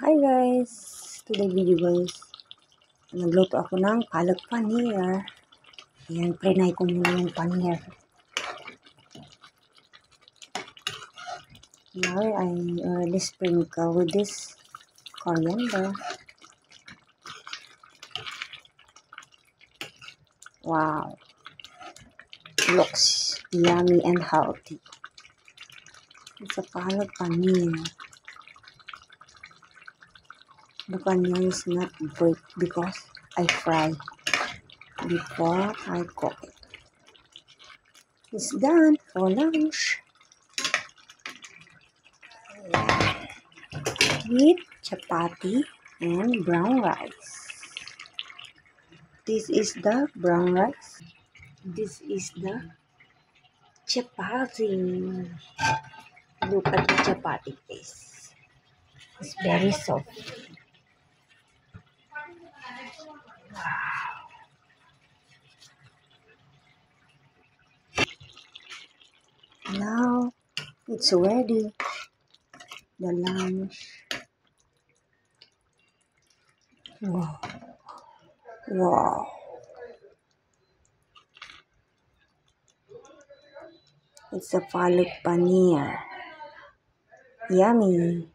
Hi guys! Today video guys, nagluto ako ng palak paneer. Ayan, prenay ko muna yung paneer. Now, I already sprinkle with this coriander. Wow! Looks yummy and healthy. It's a palak paneer. The paneer is not baked because I fry before I cook it. It's done for lunch. With chapati and brown rice. This is the brown rice. This is the chapati. Look at the chapati piece. It's very soft. Wow. Now it's ready. The lunch. Wow. Wow. It's a palak paneer. Yummy.